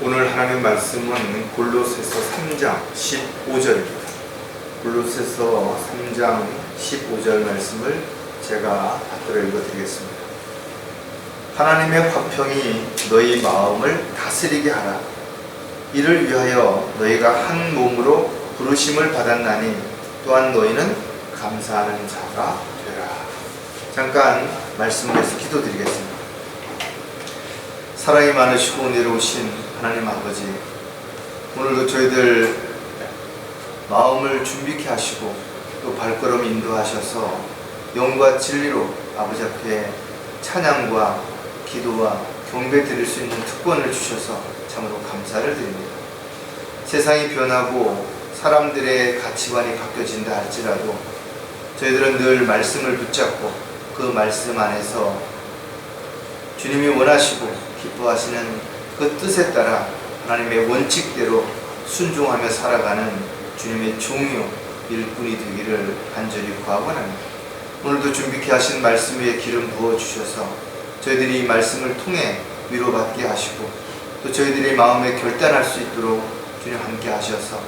오늘 하나님 말씀은 골로새서 3장 15절입니다. 골로새서 3장 15절 말씀을 제가 받들어 읽어드리겠습니다. 하나님의 화평이 너희 마음을 다스리게 하라. 이를 위하여 너희가 한 몸으로 부르심을 받았나니 또한 너희는 감사하는 자가 되라. 잠깐 말씀을 해서 기도드리겠습니다. 사랑이 많으시고 은혜로우신 하나님 아버지, 오늘도 저희들 마음을 준비케 하시고 또 발걸음 인도하셔서 영과 진리로 아버지 앞에 찬양과 기도와 경배 드릴 수 있는 특권을 주셔서 참으로 감사를 드립니다. 세상이 변하고 사람들의 가치관이 바뀌어진다 할지라도 저희들은 늘 말씀을 붙잡고 그 말씀 안에서 주님이 원하시고 기뻐하시는 그 뜻에 따라 하나님의 원칙대로 순종하며 살아가는 주님의 종이요 일꾼이 되기를 간절히 구하고합니다. 오늘도 준비케 하신 말씀 위에 기름 부어주셔서 저희들이 이 말씀을 통해 위로받게 하시고 또 저희들이 마음에 결단할 수 있도록 주님 함께 하셔서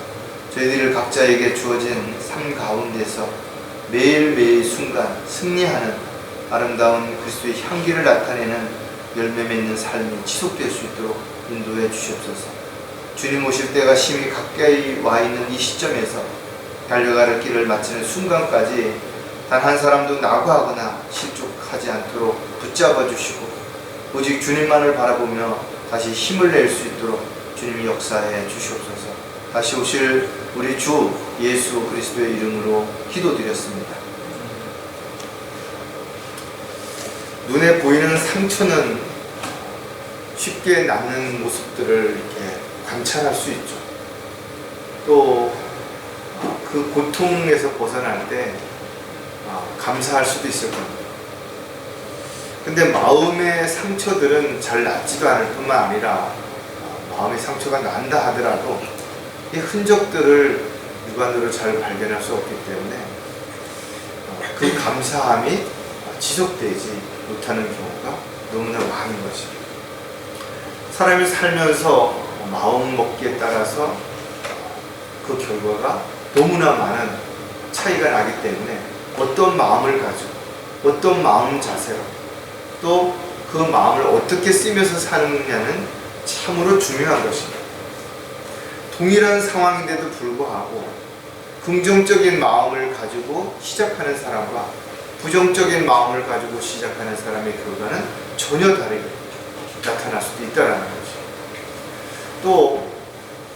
저희들 각자에게 주어진 삶 가운데서 매일매일 순간 승리하는 아름다운 그리스도의 향기를 나타내는 열매 맺는 삶이 지속될 수 있도록 인도해 주시옵소서. 주님 오실 때가 심히 가까이 와 있는 이 시점에서 달려갈 길을 마치는 순간까지 단 한 사람도 낙오하거나 실족하지 않도록 붙잡아 주시고 오직 주님만을 바라보며 다시 힘을 낼 수 있도록 주님이 역사해 주시옵소서. 다시 오실 우리 주 예수 그리스도의 이름으로 기도드렸습니다. 눈에 보이는 상처는 쉽게 낫는 모습들을 이렇게 관찰할 수 있죠. 또 그 고통에서 벗어날 때 감사할 수도 있을 겁니다. 근데 마음의 상처들은 잘 낫지도 않을 뿐만 아니라 마음의 상처가 난다 하더라도 이 흔적들을 육안으로 잘 발견할 수 없기 때문에 그 감사함이 지속되지 못하는 경우가 너무나 많은 것입니다. 사람이 살면서 마음 먹기에 따라서 그 결과가 너무나 많은 차이가 나기 때문에 어떤 마음을 가지고 어떤 마음 자세로 또 그 마음을 어떻게 쓰면서 사느냐는 참으로 중요한 것입니다. 동일한 상황인데도 불구하고 긍정적인 마음을 가지고 시작하는 사람과 부정적인 마음을 가지고 시작하는 사람의 결과는 전혀 다르게 나타날 수도 있다는 거죠. 또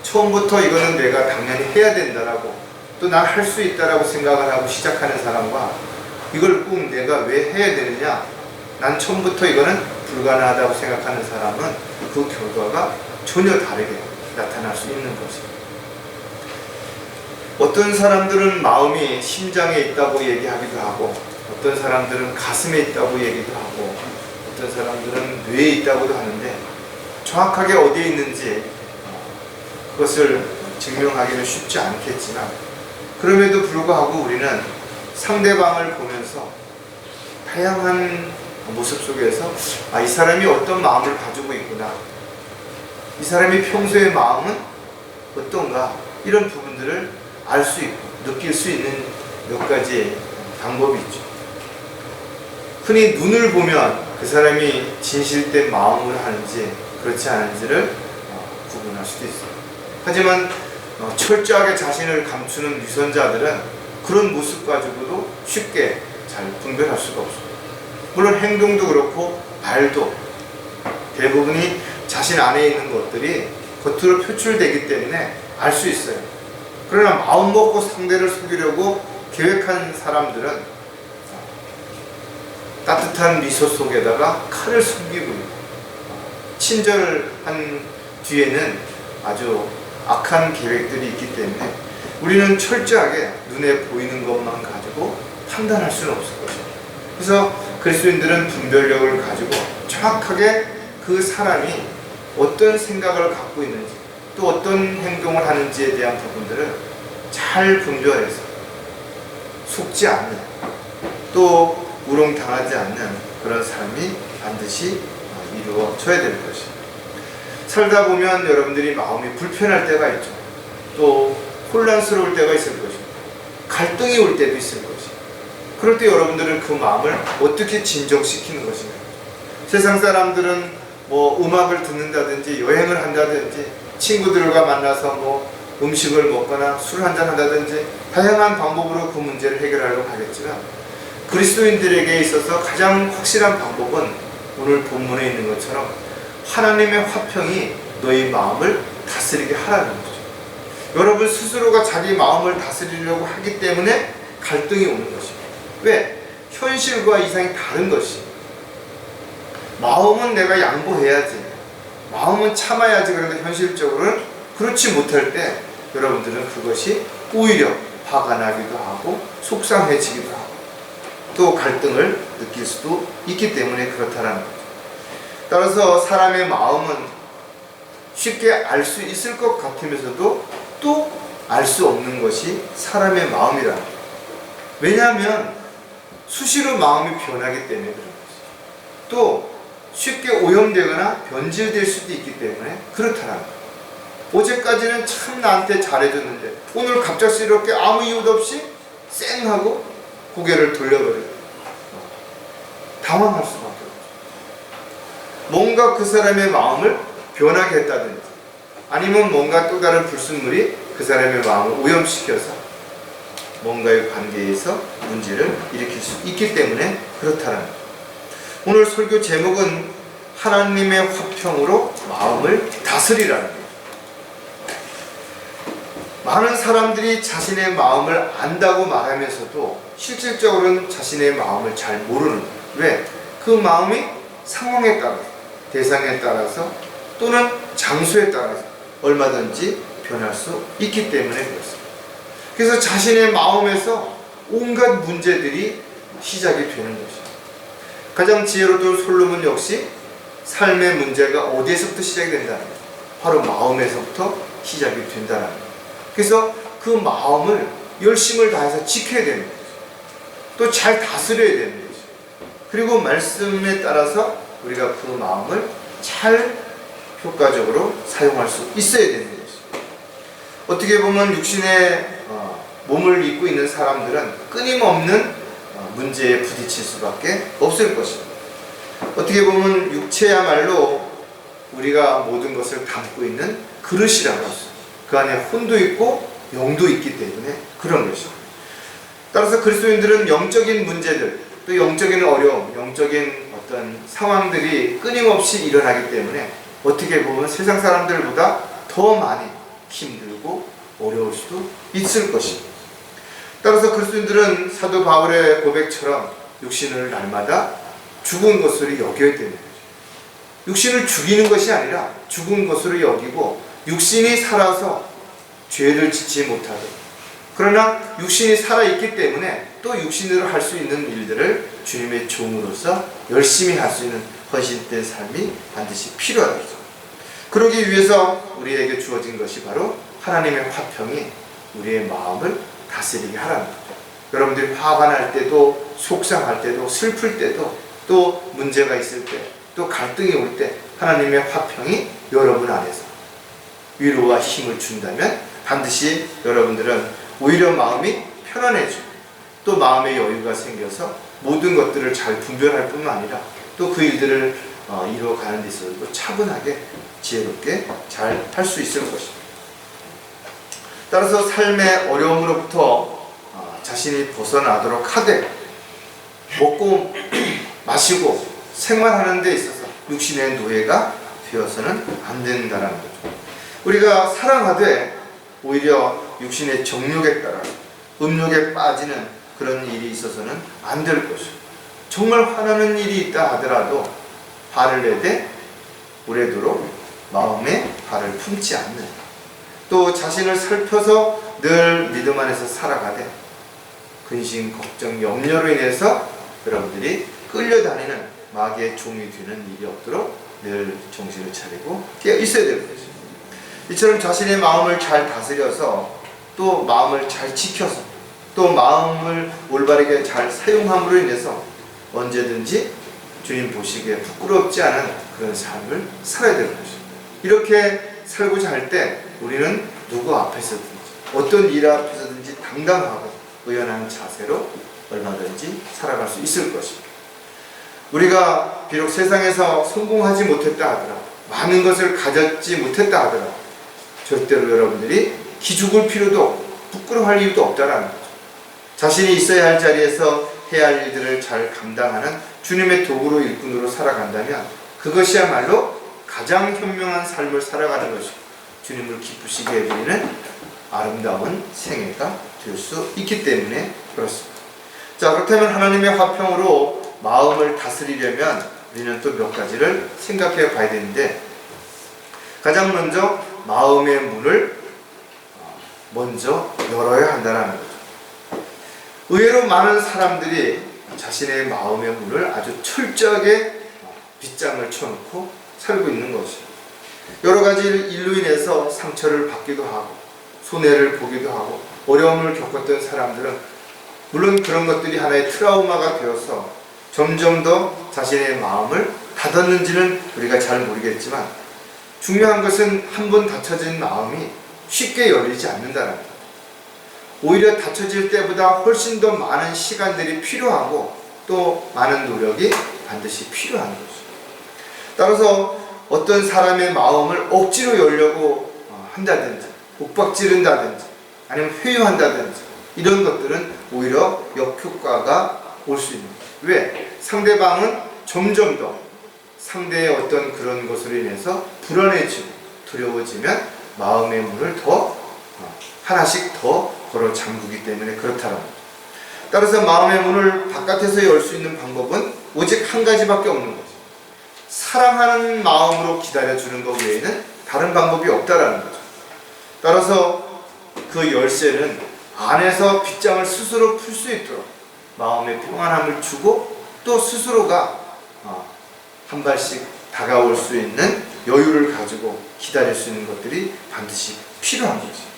처음부터 이거는 내가 당연히 해야 된다라고 또 난 할 수 있다라고 생각을 하고 시작하는 사람과 이걸 꼭 내가 왜 해야 되느냐, 난 처음부터 이거는 불가능하다고 생각하는 사람은 그 결과가 전혀 다르게 나타날 수 있는 것입니다. 어떤 사람들은 마음이 심장에 있다고 얘기하기도 하고 어떤 사람들은 가슴에 있다고 얘기도 하고 어떤 사람들은 뇌에 있다고도 하는데 정확하게 어디에 있는지 그것을 증명하기는 쉽지 않겠지만 그럼에도 불구하고 우리는 상대방을 보면서 다양한 모습 속에서 이 사람이 어떤 마음을 가지고 있구나, 이 사람이 평소의 마음은 어떤가, 이런 부분들을 알 수 있고 느낄 수 있는 몇 가지 방법이 있죠. 흔히 눈을 보면 그 사람이 진실된 마음으로 하는지 그렇지 않은지를 구분할 수도 있어요. 하지만 철저하게 자신을 감추는 유선자들은 그런 모습 가지고도 쉽게 잘 분별할 수가 없습니다. 물론 행동도 그렇고 말도 대부분이 자신 안에 있는 것들이 겉으로 표출되기 때문에 알 수 있어요. 그러나 마음 먹고 상대를 속이려고 계획한 사람들은 따뜻한 미소 속에다가 칼을 숨기고 친절한 뒤에는 아주 악한 계획들이 있기 때문에 우리는 철저하게 눈에 보이는 것만 가지고 판단할 수는 없을 것입니다. 그래서 그리스도인들은 분별력을 가지고 정확하게 그 사람이 어떤 생각을 갖고 있는지 또 어떤 행동을 하는지에 대한 부분들을 잘 분별해서 속지 않는 또 우롱당하지 않는 그런 삶이 반드시 이루어져야 될 것입니다. 살다 보면 여러분들이 마음이 불편할 때가 있죠. 또 혼란스러울 때가 있을 것이고 갈등이 올 때도 있을 것이고 그럴 때 여러분들은 그 마음을 어떻게 진정시키는 것인가. 세상 사람들은 뭐 음악을 듣는다든지 여행을 한다든지 친구들과 만나서 뭐 음식을 먹거나 술 한잔 한다든지 다양한 방법으로 그 문제를 해결하려고 하겠지만 그리스도인들에게 있어서 가장 확실한 방법은 오늘 본문에 있는 것처럼 하나님의 화평이 너희 마음을 다스리게 하라는 거죠. 여러분 스스로가 자기 마음을 다스리려고 하기 때문에 갈등이 오는 것입니다. 왜? 현실과 이상이 다른 것이. 마음은 내가 양보해야지, 마음은 참아야지. 그런데 현실적으로는 그렇지 못할 때 여러분들은 그것이 오히려 화가 나기도 하고 속상해지기도 하고 또 갈등을 느낄 수도 있기 때문에 그렇다는 거죠. 따라서 사람의 마음은 쉽게 알 수 있을 것 같으면서도 또 알 수 없는 것이 사람의 마음이라. 왜냐하면 수시로 마음이 변하기 때문에 그런 거죠. 또 쉽게 오염되거나 변질될 수도 있기 때문에 그렇다는 거죠. 어제까지는 참 나한테 잘해줬는데 오늘 갑작스럽게 아무 이유도 없이 쌩 하고 고개를 돌려버려요. 당황할 수밖에 없죠. 뭔가 그 사람의 마음을 변하게 했다든지 아니면 뭔가 또 다른 불순물이 그 사람의 마음을 오염시켜서 뭔가의 관계에서 문제를 일으킬 수 있기 때문에 그렇다는 거예요. 오늘 설교 제목은 하나님의 화평으로 마음을 다스리라는 거예요. 많은 사람들이 자신의 마음을 안다고 말하면서도 실질적으로는 자신의 마음을 잘 모르는 거예요. 왜? 그 마음이 상황에 따라서, 대상에 따라서 또는 장소에 따라서 얼마든지 변할 수 있기 때문에 그렇습니다. 그래서 자신의 마음에서 온갖 문제들이 시작이 되는 것이죠. 가장 지혜로운 솔로몬 역시 삶의 문제가 어디에서부터 시작이 된다는 거예요. 바로 마음에서부터 시작이 된다는 거예요. 그래서 그 마음을 열심을 다해서 지켜야 되는 거죠. 또 잘 다스려야 되는 거죠. 그리고 말씀에 따라서 우리가 그 마음을 잘 효과적으로 사용할 수 있어야 되는 거죠. 어떻게 보면 육신의 몸을 입고 있는 사람들은 끊임없는 문제에 부딪힐 수밖에 없을 것입니다. 어떻게 보면 육체야말로 우리가 모든 것을 담고 있는 그릇이라고 할 수 있습니다. 그 안에 혼도 있고 영도 있기 때문에 그런 것입니다. 따라서 그리스도인들은 영적인 문제들, 또 영적인 어려움, 영적인 어떤 상황들이 끊임없이 일어나기 때문에 어떻게 보면 세상 사람들보다 더 많이 힘들고 어려울 수도 있을 것입니다. 따라서 그리스도인들은 사도 바울의 고백처럼 육신을 날마다 죽은 것으로 여겨야 되는 거죠. 육신을 죽이는 것이 아니라 죽은 것으로 여기고 육신이 살아서 죄를 짓지 못하도록, 그러나 육신이 살아있기 때문에 또 육신으로 할 수 있는 일들을 주님의 종으로서 열심히 할 수 있는 헌신된 삶이 반드시 필요하다. 그러기 위해서 우리에게 주어진 것이 바로 하나님의 화평이 우리의 마음을 다스리게 하라는 거죠. 여러분들이 화가 날 때도, 속상할 때도, 슬플 때도, 또 문제가 있을 때, 또 갈등이 올 때 하나님의 화평이 여러분 안에서 위로와 힘을 준다면 반드시 여러분들은 오히려 마음이 편안해지고 또 마음의 여유가 생겨서 모든 것들을 잘 분별할 뿐만 아니라 또 그 일들을 이루어가는 데 있어서도 차분하게 지혜롭게 잘 할 수 있을 것입니다. 따라서 삶의 어려움으로부터 자신이 벗어나도록 하되 먹고 마시고 생활하는 데 있어서 육신의 노예가 되어서는 안 된다는 거죠. 우리가 사랑하되 오히려 육신의 정욕에 따라 음욕에 빠지는 그런 일이 있어서는 안 될 것이고, 정말 화나는 일이 있다 하더라도 화를 내되 오래도록 마음에 화를 품지 않는, 또 자신을 살펴서 늘 믿음 안에서 살아가되 근심, 걱정, 염려로 인해서 여러분들이 끌려다니는 마귀의 종이 되는 일이 없도록 늘 정신을 차리고 깨어 있어야 되는 것입니다. 이처럼 자신의 마음을 잘 다스려서 또 마음을 잘 지켜서 또 마음을 올바르게 잘 사용함으로 인해서 언제든지 주님 보시기에 부끄럽지 않은 그런 삶을 살아야 되는 것입니다. 이렇게 살고자 할 때 우리는 누구 앞에서든지 어떤 일 앞에서든지 당당하고 의연한 자세로 얼마든지 살아갈 수 있을 것입니다. 우리가 비록 세상에서 성공하지 못했다 하더라도, 많은 것을 가졌지 못했다 하더라도 절대로 여러분들이 기죽을 필요도 없고 부끄러워할 이유도 없다라는 거죠. 자신이 있어야 할 자리에서 해야 할 일들을 잘 감당하는 주님의 도구로 일꾼으로 살아간다면 그것이야말로 가장 현명한 삶을 살아가는 것이고 주님을 기쁘시게 해드리는 아름다운 생애가 될 수 있기 때문에 그렇습니다. 자, 그렇다면 하나님의 화평으로 마음을 다스리려면 우리는 또 몇 가지를 생각해 봐야 되는데, 가장 먼저 마음의 문을 먼저 열어야 한다는 거죠. 의외로 많은 사람들이 자신의 마음의 문을 아주 철저하게 빗장을 쳐놓고 살고 있는 것이죠. 여러 가지 일로 인해서 상처를 받기도 하고 손해를 보기도 하고 어려움을 겪었던 사람들은 물론 그런 것들이 하나의 트라우마가 되어서 점점 더 자신의 마음을 닫았는지는 우리가 잘 모르겠지만, 중요한 것은 한 번 닫혀진 마음이 쉽게 열리지 않는다는 것. 오히려 닫혀질 때보다 훨씬 더 많은 시간들이 필요하고 또 많은 노력이 반드시 필요한 거죠. 따라서 어떤 사람의 마음을 억지로 열려고 한다든지 옥박지른다든지 아니면 회유한다든지 이런 것들은 오히려 역효과가 올 수 있는 거예요. 왜? 상대방은 점점 더 상대의 어떤 그런 것으로 인해서 불안해지고 두려워지면 마음의 문을 더 하나씩 더 걸어 잠그기 때문에 그렇다는 거죠. 따라서 마음의 문을 바깥에서 열 수 있는 방법은 오직 한 가지밖에 없는 거죠. 사랑하는 마음으로 기다려주는 것 외에는 다른 방법이 없다라는 거죠. 따라서 그 열쇠는 안에서 빗장을 스스로 풀 수 있도록 마음의 평안함을 주고 또 스스로가 한 발씩 다가올 수 있는 여유를 가지고 기다릴 수 있는 것들이 반드시 필요한 거죠.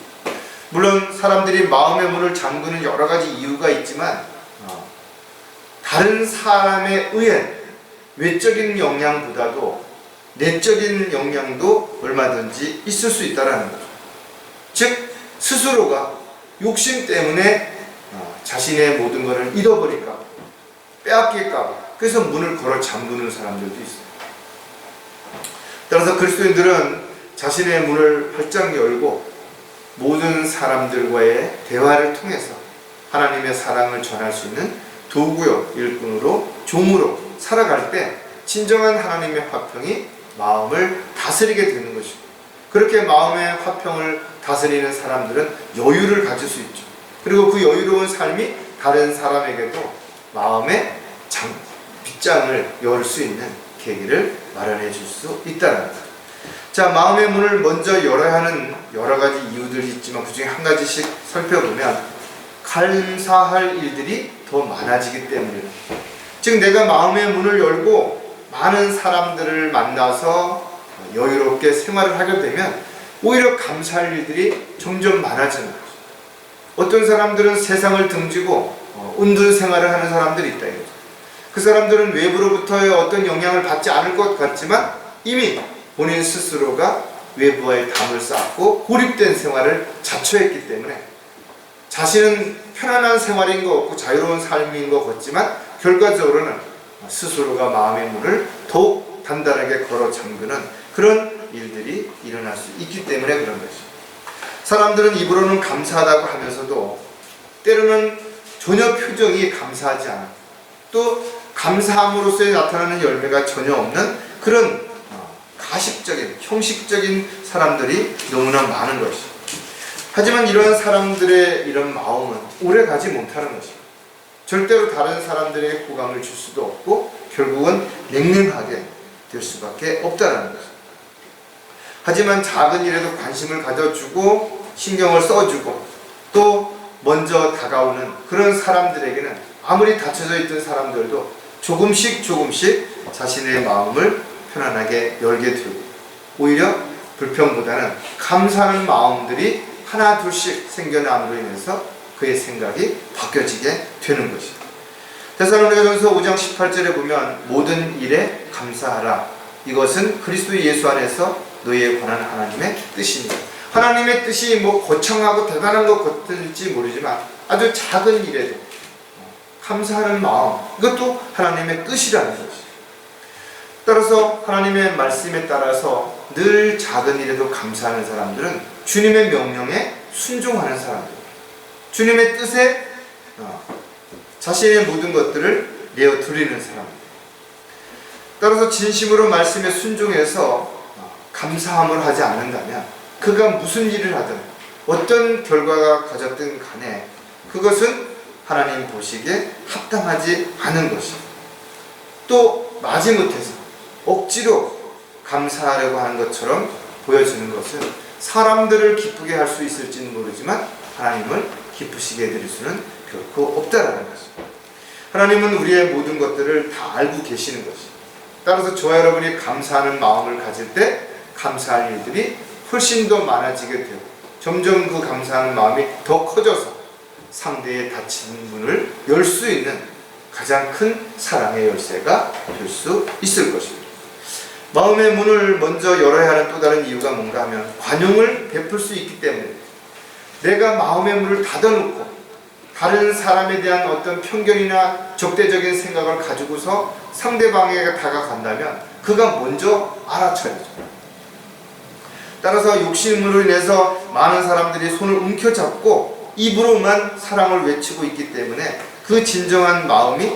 물론 사람들이 마음의 문을 잠그는 여러 가지 이유가 있지만 다른 사람에 의한 외적인 영향보다도 내적인 영향도 얼마든지 있을 수 있다는 거죠. 즉 스스로가 욕심 때문에 자신의 모든 것을 잃어버릴까 봐, 빼앗길까 봐 그래서 문을 걸어 잠그는 사람들도 있어요. 따라서 그리스도인들은 자신의 문을 활짝 열고 모든 사람들과의 대화를 통해서 하나님의 사랑을 전할 수 있는 도구요, 일꾼으로, 종으로 살아갈 때 진정한 하나님의 화평이 마음을 다스리게 되는 것이고, 그렇게 마음의 화평을 다스리는 사람들은 여유를 가질 수 있죠. 그리고 그 여유로운 삶이 다른 사람에게도 마음의 빗장을 열 수 있는 계기를 마련해 줄 수 있다는 거죠. 자, 마음의 문을 먼저 열어야 하는 여러 가지 이유들이 있지만 그 중에 한 가지씩 살펴보면 감사할 일들이 더 많아지기 때문입니다. 즉 내가 마음의 문을 열고 많은 사람들을 만나서 여유롭게 생활을 하게 되면 오히려 감사할 일들이 점점 많아지는 거죠. 어떤 사람들은 세상을 등지고 은둔 생활을 하는 사람들이 있다 이거죠. 그 사람들은 외부로부터의 어떤 영향을 받지 않을 것 같지만 이미 본인 스스로가 외부와의 담을 쌓고 고립된 생활을 자초했기 때문에 자신은 편안한 생활인 것 같고 자유로운 삶인 것 같지만 결과적으로는 스스로가 마음의 문을 더욱 단단하게 걸어 잠그는 그런 일들이 일어날 수 있기 때문에 그런 것이죠. 사람들은 입으로는 감사하다고 하면서도 때로는 전혀 표정이 감사하지 않아, 또 감사함으로써 나타나는 열매가 전혀 없는 그런 가식적인, 형식적인 사람들이 너무나 많은 것이죠. 하지만 이런 사람들의 이런 마음은 오래가지 못하는 것입니다. 절대로 다른 사람들에게 호감을 줄 수도 없고 결국은 냉랭하게 될 수밖에 없다는 것입니다. 하지만 작은 일에도 관심을 가져주고 신경을 써주고 또 먼저 다가오는 그런 사람들에게는 아무리 닫혀져 있던 사람들도 조금씩 자신의 마음을 편안하게 열게 되고 오히려 불평보다는 감사하는 마음들이 하나 둘씩 생겨남으로 인해서 그의 생각이 바뀌어지게 되는 것이죠. 데살로니가전서 5장 18절에 보면 모든 일에 감사하라. 이것은 그리스도 예수 안에서 너희에 관한 하나님의 뜻입니다. 하나님의 뜻이 뭐 거창하고 대단한 것 같을지 모르지만 아주 작은 일에도 감사하는 마음, 이것도 하나님의 뜻이라는 것이죠. 따라서 하나님의 말씀에 따라서 늘 작은 일에도 감사하는 사람들은 주님의 명령에 순종하는 사람들, 주님의 뜻에 자신의 모든 것들을 내어 드리는 사람들. 따라서 진심으로 말씀에 순종해서 감사함을 하지 않는다면 그가 무슨 일을 하든 어떤 결과가 가졌든 간에 그것은 하나님 보시기에 합당하지 않은 것입니다. 또 마지못해서 억지로 감사하려고 하는 것처럼 보여지는 것은 사람들을 기쁘게 할 수 있을지는 모르지만 하나님을 기쁘시게 해드릴 수는 결코 없다라는 것입니다. 하나님은 우리의 모든 것들을 다 알고 계시는 것입니다. 따라서 저와 여러분이 감사하는 마음을 가질 때 감사할 일들이 훨씬 더 많아지게 되고 점점 그 감사하는 마음이 더 커져서 상대의 닫힌 문을 열 수 있는 가장 큰 사랑의 열쇠가 될 수 있을 것입니다. 마음의 문을 먼저 열어야 하는 또 다른 이유가 뭔가 하면 관용을 베풀 수 있기 때문입니다. 내가 마음의 문을 닫아놓고 다른 사람에 대한 어떤 편견이나 적대적인 생각을 가지고서 상대방에게 다가간다면 그가 먼저 알아차리죠. 따라서 욕심으로 인해서 많은 사람들이 손을 움켜잡고 입으로만 사랑을 외치고 있기 때문에 그 진정한 마음이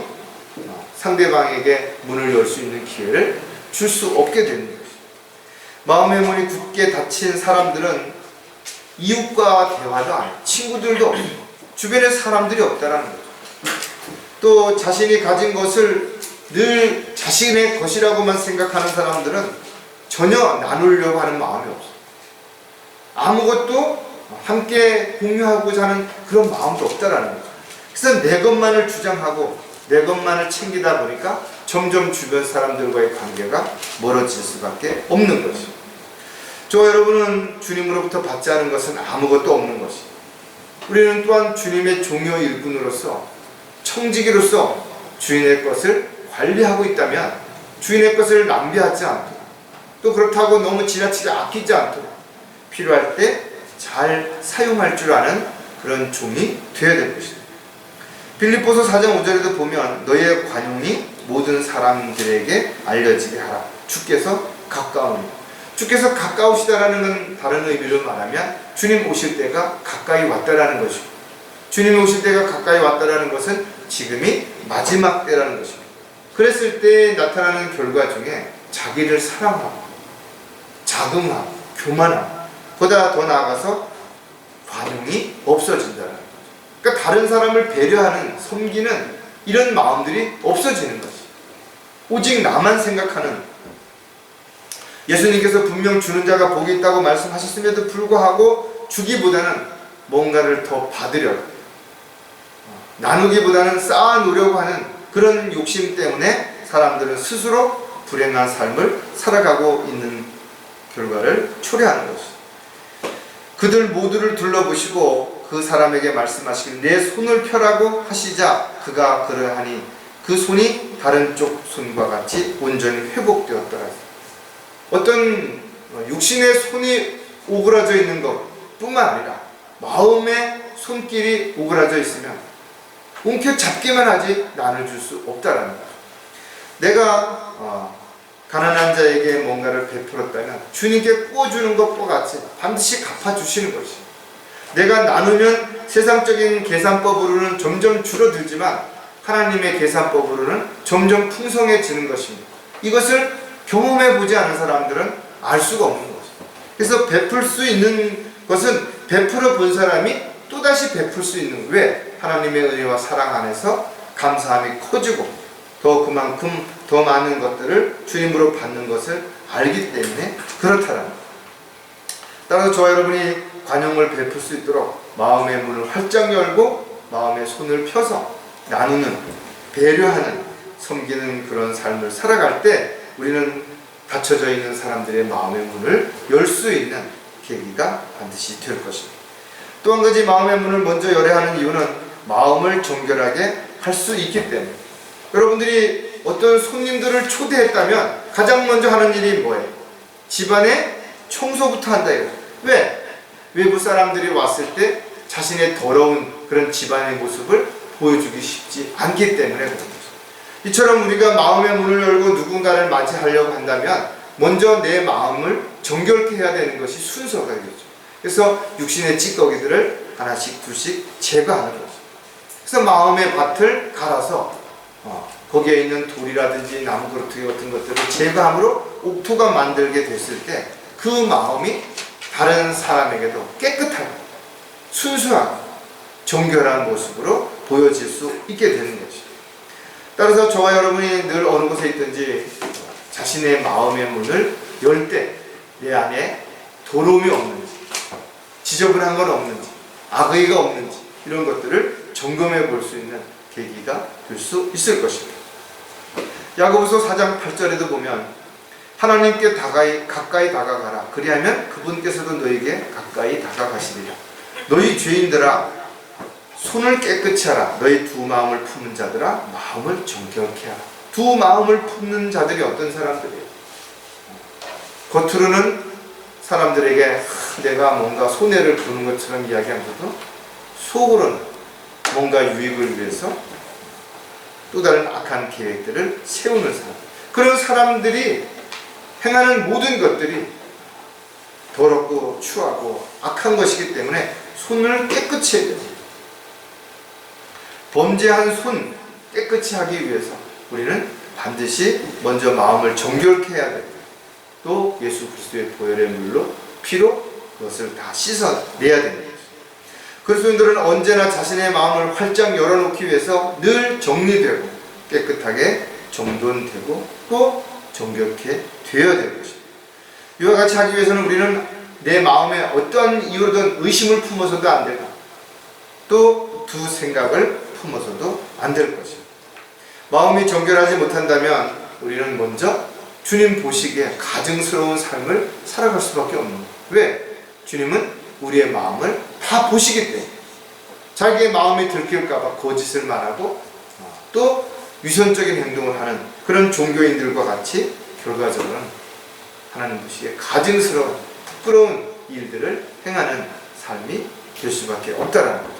상대방에게 문을 열 수 있는 기회를 줄 수 없게 되는 것입니다. 마음의 문이 굳게 닫힌 사람들은 이웃과 대화도 안 해요. 친구들도 없어요. 주변에 사람들이 없다라는 거죠. 또 자신이 가진 것을 늘 자신의 것이라고만 생각하는 사람들은 전혀 나누려고 하는 마음이 없어요. 아무것도 함께 공유하고자 하는 그런 마음도 없다라는 거죠. 그래서 내 것만을 주장하고 내 것만을 챙기다 보니까 점점 주변 사람들과의 관계가 멀어질 수밖에 없는 것이죠. 저와 여러분은 주님으로부터 받지 않은 것은 아무것도 없는 것이죠. 우리는 또한 주님의 종교 일꾼으로서 청지기로서 주인의 것을 관리하고 있다면 주인의 것을 낭비하지 않도록 또 그렇다고 너무 지나치게 아끼지 않도록 필요할 때 잘 사용할 줄 아는 그런 종이 되어야 될 것입니다. 빌립보서 4장 5절에도 보면 너희의 관용이 모든 사람들에게 알려지게 하라. 주께서 가까우니. 주께서 가까우시다라는 건 다른 의미로 말하면 주님 오실 때가 가까이 왔다라는 것이고 주님 오실 때가 가까이 왔다라는 것은 지금이 마지막 때라는 것입니다. 그랬을 때 나타나는 결과 중에 자기를 사랑하고 자긍하고 교만하고 보다 더 나아가서 관용이 없어진다는 거죠. 그러니까 다른 사람을 배려하는 섬기는 이런 마음들이 없어지는 것이 오직 나만 생각하는 예수님께서 분명 주는 자가 복이 있다고 말씀하셨음에도 불구하고 주기보다는 뭔가를 더 받으려고 나누기보다는 쌓아놓으려고 하는 그런 욕심 때문에 사람들은 스스로 불행한 삶을 살아가고 있는 결과를 초래하는 것입니다. 그들 모두를 둘러보시고 그 사람에게 말씀하시길 내 손을 펴라고 하시자 그가 그러하니 그 손이 다른 쪽 손과 같이 온전히 회복되었더라. 어떤 육신의 손이 오그라져 있는 것뿐만 아니라 마음의 손길이 오그라져 있으면 움켜잡기만 하지 나눠줄 수 없다라는 거죠. 내가 가난한 자에게 뭔가를 베풀었다면 주님께 구워주는 것과 같이 반드시 갚아주시는 것이. 내가 나누면 세상적인 계산법으로는 점점 줄어들지만 하나님의 계산법으로는 점점 풍성해지는 것입니다. 이것을 경험해보지 않은 사람들은 알 수가 없는 것입니다. 그래서 베풀 수 있는 것은 베풀어 본 사람이 또다시 베풀 수 있는, 왜? 하나님의 은혜와 사랑 안에서 감사함이 커지고 더 그만큼 더 많은 것들을 주님으로 받는 것을 알기 때문에 그렇다라는 거예요. 따라서 저와 여러분이 관용을 베풀 수 있도록 마음의 문을 활짝 열고 마음의 손을 펴서 나누는, 배려하는, 섬기는 그런 삶을 살아갈 때 우리는 닫혀져 있는 사람들의 마음의 문을 열 수 있는 계기가 반드시 될 것입니다. 또 한 가지 마음의 문을 먼저 열어야 하는 이유는 마음을 정결하게 할 수 있기 때문에. 여러분들이 어떤 손님들을 초대했다면 가장 먼저 하는 일이 뭐예요? 집안에 청소부터 한다 이거. 왜? 외부 사람들이 왔을 때 자신의 더러운 그런 집안의 모습을 보여주기 쉽지 않기 때문에 그런 거죠. 이처럼 우리가 마음의 문을 열고 누군가를 맞이하려고 한다면 먼저 내 마음을 정결케 해야 되는 것이 순서가 되죠. 그래서 육신의 찌꺼기들을 하나씩 둘씩 제거하는 거죠. 그래서 마음의 밭을 갈아서 거기에 있는 돌이라든지 나무 그루터기 같은 것들을 제거함으로 옥토가 만들게 됐을 때 그 마음이 다른 사람에게도 깨끗하고 순수하고 정결한 모습으로 보여질 수 있게 되는 것이죠. 따라서 저와 여러분이 늘 어느 곳에 있든지 자신의 마음의 문을 열 때 내 안에 더러움이 없는지, 지저분한 건 없는지, 악의가 없는지 이런 것들을 점검해 볼 수 있는 계기가 될 수 있을 것입니다. 야고보서 4장 8절에도 보면 하나님께 가까이 다가가라. 그리하면 그분께서도 너에게 가까이 다가가시리라. 너희 죄인들아 손을 깨끗이 하라. 너희 두 마음을 품는 자들아 마음을 정결케 하라. 두 마음을 품는 자들이 어떤 사람들이에요? 겉으로는 사람들에게 내가 뭔가 손해를 보는 것처럼 이야기하면서도 속으로는 뭔가 유익을 위해서 또 다른 악한 계획들을 세우는 사람. 그런 사람들이 행하는 모든 것들이 더럽고 추하고 악한 것이기 때문에 손을 깨끗이 해야 됩니다. 범죄한 손 깨끗이 하기 위해서 우리는 반드시 먼저 마음을 정결케 해야 됩니다. 또 예수 그리스도의 보혈의 물로 피로 그것을 다 씻어내야 됩니다. 그리스도인들은 언제나 자신의 마음을 활짝 열어놓기 위해서 늘 정리되고 깨끗하게 정돈되고 또 정결케 되어야 되는 것입니다. 이와 같이 하기 위해서는 우리는 내 마음에 어떠한 이유로든 의심을 품어서도 안 되고 또 두 생각을 품어서도 안 될 것입니다. 마음이 정결하지 못한다면 우리는 먼저 주님 보시기에 가증스러운 삶을 살아갈 수밖에 없는 거예요. 왜? 주님은 우리의 마음을 다 보시기 때문에 자기의 마음이 들킬까봐 거짓을 말하고 또 위선적인 행동을 하는 그런 종교인들과 같이 결과적으로는 하나님 보시기에 가증스러운 부끄러운 일들을 행하는 삶이 될 수밖에 없다는 거죠.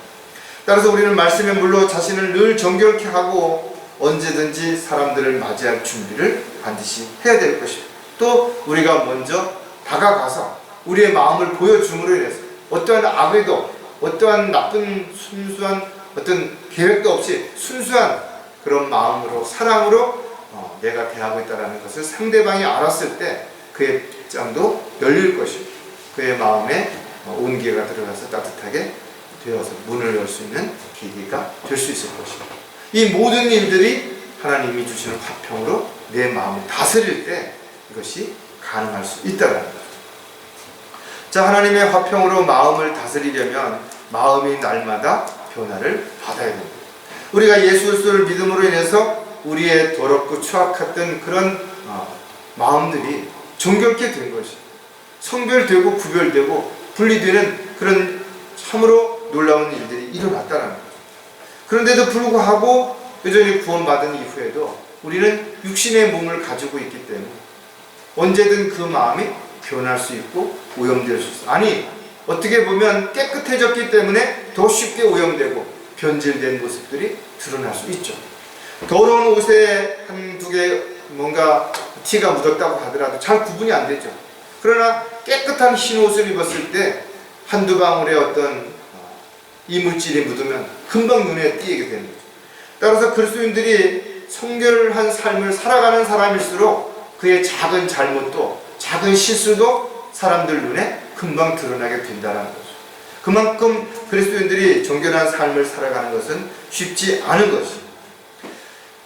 따라서 우리는 말씀의 물로 자신을 늘 정결케 하고 언제든지 사람들을 맞이할 준비를 반드시 해야 될 것입니다. 또 우리가 먼저 다가가서 우리의 마음을 보여줌으로 인해서 어떠한 악의도 어떠한 나쁜 순수한 어떤 계획도 없이 순수한 그런 마음으로 사랑으로 내가 대하고 있다는 것을 상대방이 알았을 때 그의 짱도 열릴 것이고 그의 마음에 온기가 들어가서 따뜻하게 되어서 문을 열 수 있는 계기가 될 수 있을 것입니다. 이 모든 일들이 하나님이 주시는 화평으로 내 마음을 다스릴 때 이것이 가능할 수 있다는 거죠. 자, 하나님의 화평으로 마음을 다스리려면 마음이 날마다 변화를 받아야 됩니다. 우리가 예수 그리스도를 믿음으로 인해서 우리의 더럽고 추악했던 그런 마음들이 정결케 된 것이 성별되고 구별되고 분리되는 그런 참으로 놀라운 일들이 일어났다는 거죠. 그런데도 불구하고 여전히 구원받은 이후에도 우리는 육신의 몸을 가지고 있기 때문에 언제든 그 마음이 변할 수 있고 오염될 수 있어요. 아니 어떻게 보면 깨끗해졌기 때문에 더 쉽게 오염되고 변질된 모습들이 드러날 수 있죠. 더러운 옷에 한두 개 뭔가 티가 묻었다고 하더라도 잘 구분이 안 되죠. 그러나 깨끗한 흰 옷을 입었을 때 한두 방울의 어떤 이물질이 묻으면 금방 눈에 띄게 되는 거죠. 따라서 그리스도인들이 성결한 삶을 살아가는 사람일수록 그의 작은 잘못도 작은 실수도 사람들 눈에 금방 드러나게 된다는 거죠. 그만큼 그리스도인들이 정결한 삶을 살아가는 것은 쉽지 않은 것입니다.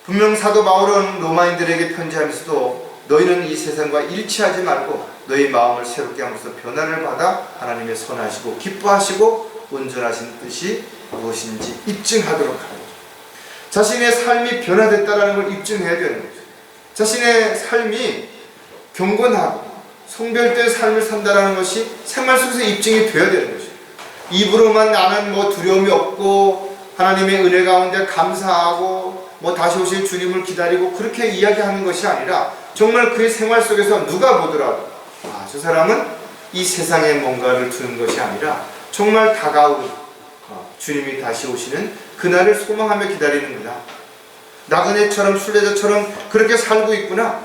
분명 사도 바울은 로마인들에게 편지하면서도 너희는 이 세상과 일치하지 말고 너희 마음을 새롭게 함으로써 변화를 받아 하나님의 선하시고 기뻐하시고 온전하신 뜻이 무엇인지 입증하도록 하는 거죠. 자신의 삶이 변화됐다는 걸 입증해야 되는 거죠. 자신의 삶이 경건하고 성별된 삶을 산다는 것이 생활 속에서 입증이 되어야 되는 것이죠. 입으로만 나는 두려움이 없고 하나님의 은혜 가운데 감사하고 다시 오실 주님을 기다리고 그렇게 이야기하는 것이 아니라 정말 그의 생활 속에서 누가 보더라도 저 사람은 이 세상에 뭔가를 두는 것이 아니라 정말 다가온 주님이 다시 오시는 그날을 소망하며 기다리는구나. 나그네처럼 순례자처럼 그렇게 살고 있구나.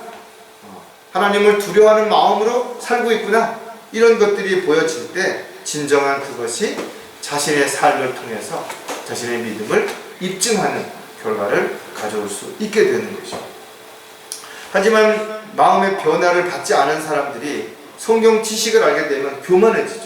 하나님을 두려워하는 마음으로 살고 있구나. 이런 것들이 보여질 때 진정한 그것이 자신의 삶을 통해서 자신의 믿음을 입증하는 결과를 가져올 수 있게 되는 것이죠. 하지만 마음의 변화를 받지 않은 사람들이 성경 지식을 알게 되면 교만해지죠.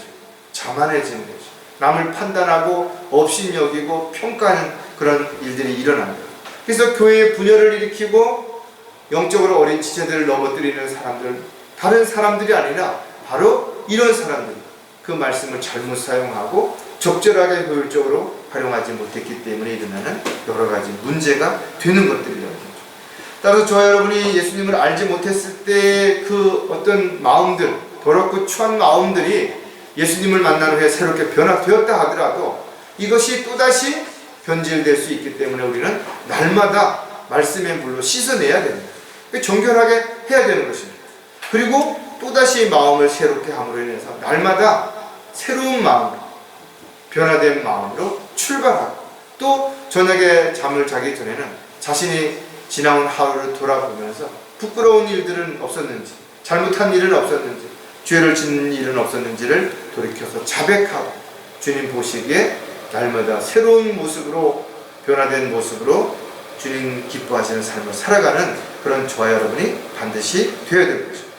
자만해지는 거죠. 남을 판단하고 업신여기고 평가하는 그런 일들이 일어납니다. 그래서 교회의 분열을 일으키고 영적으로 어린 지체들을 넘어뜨리는 사람들, 다른 사람들이 아니라 바로 이런 사람들이 그 말씀을 잘못 사용하고 적절하게 효율적으로 활용하지 못했기 때문에 일어나는 여러 가지 문제가 되는 것들이라는 거죠. 따라서 저와 여러분이 예수님을 알지 못했을 때 그 어떤 마음들, 더럽고 추한 마음들이 예수님을 만난 후에 새롭게 변화되었다 하더라도 이것이 또다시 변질될 수 있기 때문에 우리는 날마다 말씀의 물로 씻어내야 됩니다. 정결하게 해야 되는 것입니다. 그리고 또다시 마음을 새롭게 함으로 인해서 날마다 새로운 마음, 변화된 마음으로 출발하고 또 저녁에 잠을 자기 전에는 자신이 지나온 하루를 돌아보면서 부끄러운 일들은 없었는지, 잘못한 일은 없었는지, 죄를 짓는 일은 없었는지를 돌이켜서 자백하고 주님 보시기에 날마다 새로운 모습으로, 변화된 모습으로 주님 기뻐하시는 삶을 살아가는 그런 저와 여러분이 반드시 되어야 될 것입니다.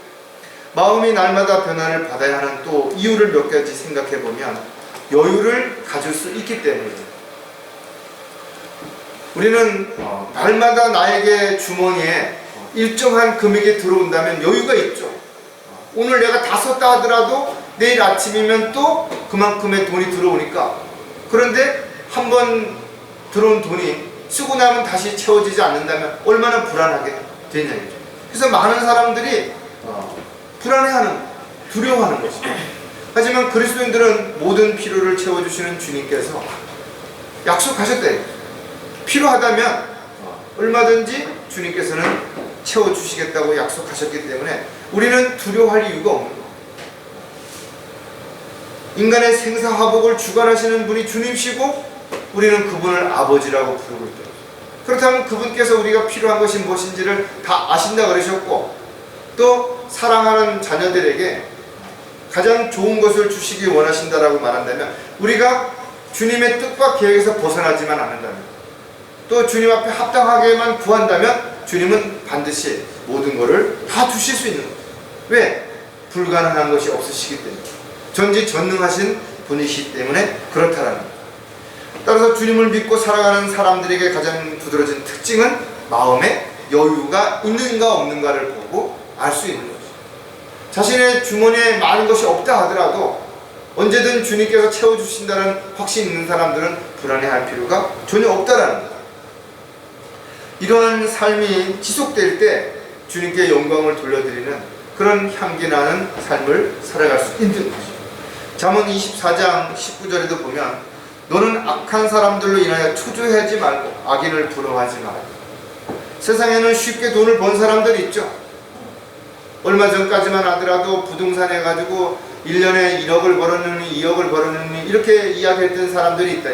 마음이 날마다 변화를 받아야 하는 또 이유를 몇 가지 생각해 보면 여유를 가질 수 있기 때문입니다. 우리는 날마다 나에게 주머니에 일정한 금액이 들어온다면 여유가 있죠. 오늘 내가 다 썼다 하더라도 내일 아침이면 또 그만큼의 돈이 들어오니까, 그런데 한번 들어온 돈이 쓰고 나면 다시 채워지지 않는다면 얼마나 불안하게 되냐죠. 그래서 많은 사람들이 불안해하는, 두려워하는 것입니다. 하지만 그리스도인들은 모든 필요를 채워주시는 주님께서 약속하셨대요. 필요하다면 얼마든지 주님께서는 채워주시겠다고 약속하셨기 때문에 우리는 두려워할 이유가 없는 거예요. 인간의 생사화복을 주관하시는 분이 주님이시고 우리는 그분을 아버지라고 부르고 있다. 그렇다면 그분께서 우리가 필요한 것이 무엇인지를 다 아신다 그러셨고, 또 사랑하는 자녀들에게 가장 좋은 것을 주시기 원하신다라고 말한다면 우리가 주님의 뜻과 계획에서 벗어나지만 않는다면, 또 주님 앞에 합당하게만 구한다면 주님은 반드시 모든 것을 다 주실 수 있는 거예요. 왜? 불가능한 것이 없으시기 때문에, 전지전능하신 분이시기 때문에 그렇다라는 거예요. 따라서 주님을 믿고 살아가는 사람들에게 가장 두드러진 특징은 마음에 여유가 있는가 없는가를 보고 알 수 있는 거죠. 자신의 주머니에 많은 것이 없다 하더라도 언제든 주님께서 채워주신다는 확신 있는 사람들은 불안해할 필요가 전혀 없다라는 거예요. 이러한 삶이 지속될 때 주님께 영광을 돌려드리는 그런 향기나는 삶을 살아갈 수 있는 것이죠. 잠언 24장 19절에도 보면 너는 악한 사람들로 인하여 초조해하지 말고 악인을 부러워하지 말고. 세상에는 쉽게 돈을 번 사람들이 있죠. 얼마 전까지만 하더라도 부동산 해가지고 1년에 1억을 벌었느니 2억을 벌었느니 이렇게 이야기했던 사람들이 있다.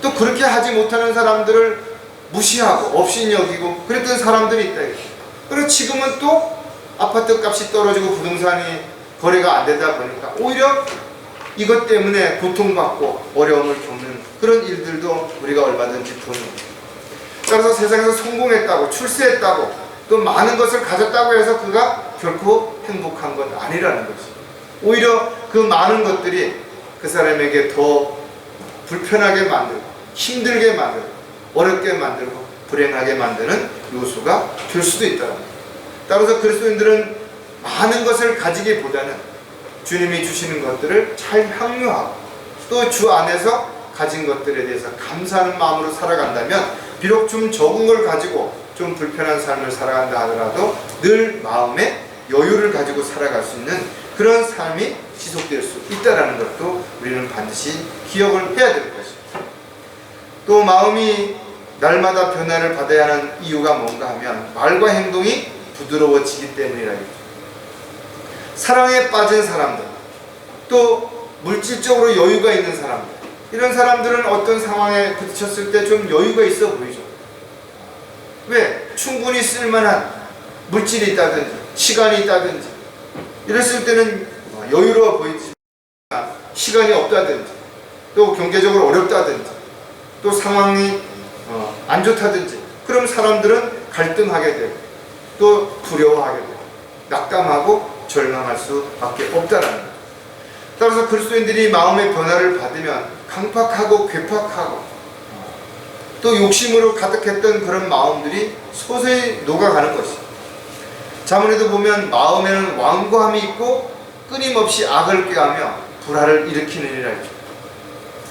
또 그렇게 하지 못하는 사람들을 무시하고 업신여기고 그랬던 사람들이 있다. 그리고 지금은 또 아파트 값이 떨어지고 부동산이 거래가 안 되다 보니까 오히려 이것 때문에 고통받고 어려움을 겪는 그런 일들도 우리가 얼마든지 보는. 따라서 세상에서 성공했다고 출세했다고 또 많은 것을 가졌다고 해서 그가 결코 행복한 건 아니라는 거지. 오히려 그 많은 것들이 그 사람에게 더 불편하게 만들고 힘들게 만들고 어렵게 만들고 불행하게 만드는 요소가 될 수도 있다는 거예요. 따라서 그리스도인들은 많은 것을 가지기보다는 주님이 주시는 것들을 잘 향유하고 또 주 안에서 가진 것들에 대해서 감사하는 마음으로 살아간다면 비록 좀 적은 걸 가지고 좀 불편한 삶을 살아간다 하더라도 늘 마음에 여유를 가지고 살아갈 수 있는 그런 삶이 지속될 수 있다는 것도 우리는 반드시 기억을 해야 될 것입니다. 또 마음이 날마다 변화를 받아야 하는 이유가 뭔가 하면 말과 행동이 부드러워지기 때문이라. 사랑에 빠진 사람들, 또 물질적으로 여유가 있는 사람들, 이런 사람들은 어떤 상황에 부딪혔을 때 좀 여유가 있어 보이죠. 왜? 충분히 쓸만한 물질이 있다든지 시간이 있다든지 이랬을 때는 여유로워 보이지만, 시간이 없다든지 또 경제적으로 어렵다든지 또 상황이 안 좋다든지, 그럼 사람들은 갈등하게 되고 또 두려워하게 되고 낙담하고 절망할 수밖에 없다라는 거죠. 따라서 그리스도인들이 마음의 변화를 받으면 강팍하고 괴팍하고 또 욕심으로 가득했던 그런 마음들이 서서히 녹아가는 것이죠. 자문에도 보면 마음에는 완고함이 있고 끊임없이 악을 꾀하며 불화를 일으키느니라 했죠.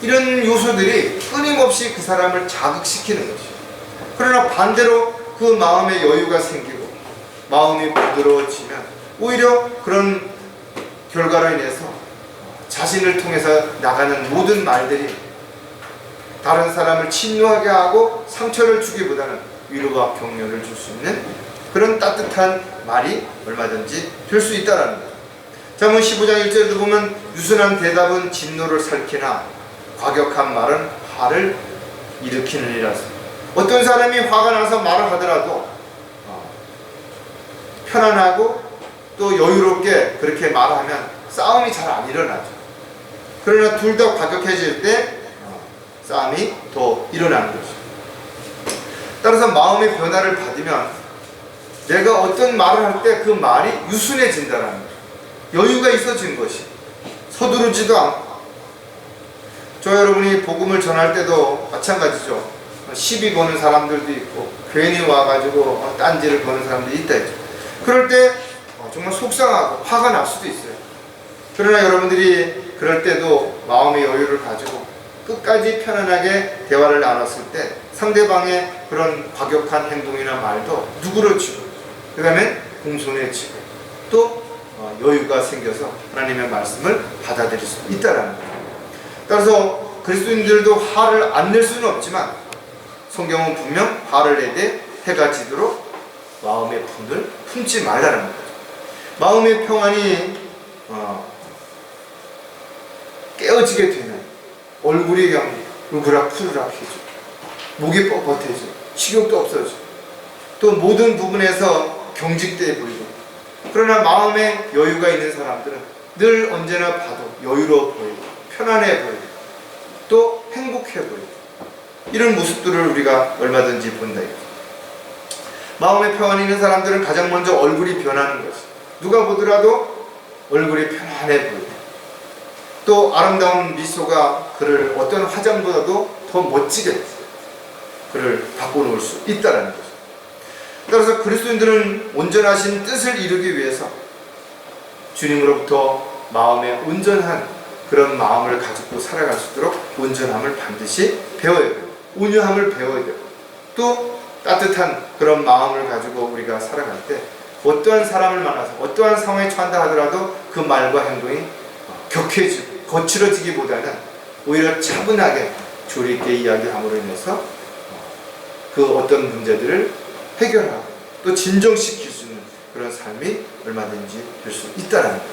이런 요소들이 끊임없이 그 사람을 자극시키는 것이죠. 그러나 반대로 그 마음에 여유가 생기고 마음이 부드러워지면 오히려 그런 결과로 인해서 자신을 통해서 나가는 모든 말들이 다른 사람을 침노하게 하고 상처를 주기보다는 위로와 격려를 줄 수 있는 그런 따뜻한 말이 얼마든지 될 수 있다는 거죠. 잠언 15장 1절에도 보면 유순한 대답은 진노를 살키나 과격한 말은 화를 일으키느니라서, 어떤 사람이 화가 나서 말을 하더라도 편안하고 또 여유롭게 그렇게 말하면 싸움이 잘 안 일어나죠. 그러나 둘 다 과격해질 때 싸움이 더 일어나는 거죠. 따라서 마음의 변화를 받으면 내가 어떤 말을 할 때 그 말이 유순해진다는 거죠. 여유가 있어진 것이, 서두르지도 않고. 저 여러분이 복음을 전할 때도 마찬가지죠. 시비 거는 사람들도 있고 괜히 와가지고 딴지를 거는 사람들이 있다 했죠. 그럴 때 정말 속상하고 화가 날 수도 있어요. 그러나 여러분들이 그럴 때도 마음의 여유를 가지고 끝까지 편안하게 대화를 나눴을 때 상대방의 그런 과격한 행동이나 말도 누그러지고 그 다음에 공손해지고 또 여유가 생겨서 하나님의 말씀을 받아들일 수 있다라는 거예요. 따라서 그리스도인들도 화를 안 낼 수는 없지만 성경은 분명 화를 내되 해가 지도록 마음의 분을 품지 말라는 거죠. 마음의 평안이 깨어지게 되면 얼굴이 그냥 우그락푸르락해져, 목이 뻣뻣해져, 식욕도 없어져, 또 모든 부분에서 경직돼 보이고. 그러나 마음에 여유가 있는 사람들은 늘 언제나 봐도 여유로워 보이고 편안해 보이고 또 행복해 보이고, 이런 모습들을 우리가 얼마든지 본다 이거죠. 마음에 평안이 있는 사람들은 가장 먼저 얼굴이 변하는 것이, 누가 보더라도 얼굴이 편안해 보이고 또 아름다운 미소가 그를 어떤 화장보다도 더 멋지게 그를 바꿔놓을 수 있다는 거죠. 따라서 그리스도인들은 온전하신 뜻을 이루기 위해서 주님으로부터 마음에 온전한 그런 마음을 가지고 살아갈 수 있도록 온전함을 반드시 배워야 돼요. 온유함을 배워야 돼요. 또 따뜻한 그런 마음을 가지고 우리가 살아갈 때 어떠한 사람을 만나서 어떠한 상황에 처한다 하더라도 그 말과 행동이 격해지고 거칠어지기보다는 오히려 차분하게 조리 있게 이야기함으로 인해서 그 어떤 문제들을 해결하고 또 진정시킬 수 있는 그런 삶이 얼마든지 될 수 있다는 거죠.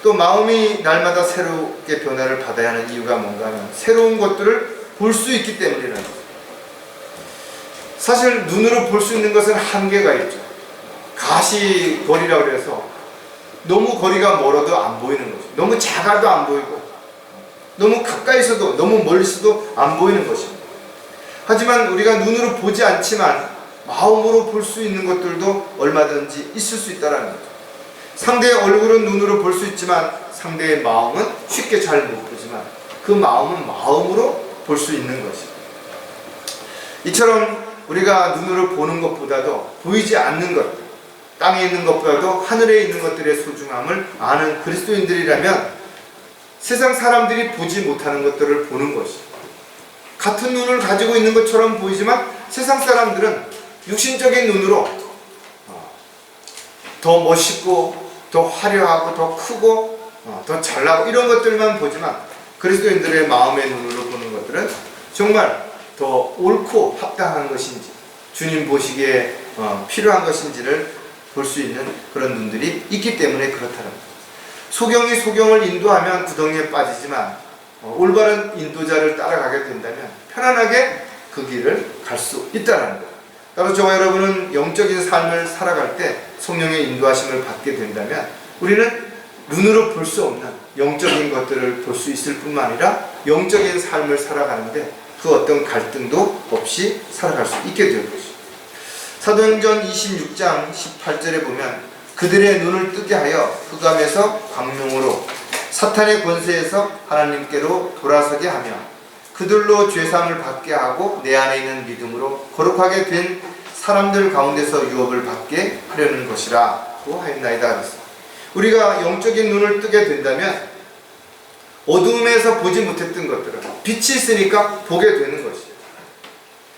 또 마음이 날마다 새롭게 변화를 받아야 하는 이유가 뭔가 하면 새로운 것들을 볼 수 있기 때문이라는 거죠. 사실 눈으로 볼 수 있는 것은 한계가 있죠. 가시거리라고 해서 너무 거리가 멀어도 안 보이는 거죠. 너무 작아도 안 보이고 너무 가까이 있어도 너무 멀리 있어도 안 보이는 것입니다. 하지만 우리가 눈으로 보지 않지만 마음으로 볼 수 있는 것들도 얼마든지 있을 수 있다는 거죠. 상대의 얼굴은 눈으로 볼 수 있지만 상대의 마음은 쉽게 잘 못 보지만 그 마음은 마음으로 볼 수 있는 것입니다. 이처럼 우리가 눈으로 보는 것보다도 보이지 않는 것, 땅에 있는 것보다도 하늘에 있는 것들의 소중함을 아는 그리스도인들이라면 세상 사람들이 보지 못하는 것들을 보는 것이, 같은 눈을 가지고 있는 것처럼 보이지만 세상 사람들은 육신적인 눈으로 더 멋있고 더 화려하고 더 크고 더 잘나고 이런 것들만 보지만 그리스도인들의 마음의 눈으로 보는 것들은 정말 더 옳고 합당한 것인지 주님 보시기에 필요한 것인지를 볼 수 있는 그런 눈들이 있기 때문에 그렇다는 거죠. 소경이 소경을 인도하면 구덩이에 빠지지만 올바른 인도자를 따라가게 된다면 편안하게 그 길을 갈 수 있다는 거예요. 따로 저와 여러분은 영적인 삶을 살아갈 때 성령의 인도하심을 받게 된다면 우리는 눈으로 볼 수 없는 영적인 것들을 볼 수 있을 뿐만 아니라 영적인 삶을 살아가는데 그 어떤 갈등도 없이 살아갈 수 있게 될 것이죠. 사도행전 26장 18절에 보면 그들의 눈을 뜨게 하여 흑암에서 광명으로 사탄의 권세에서 하나님께로 돌아서게 하며 그들로 죄사함을 받게 하고 내 안에 있는 믿음으로 거룩하게 된 사람들 가운데서 유업을 받게 하려는 것이라고 하였나이다. 우리가 영적인 눈을 뜨게 된다면 어두움에서 보지 못했던 것들을 빛이 있으니까 보게 되는 것이에요.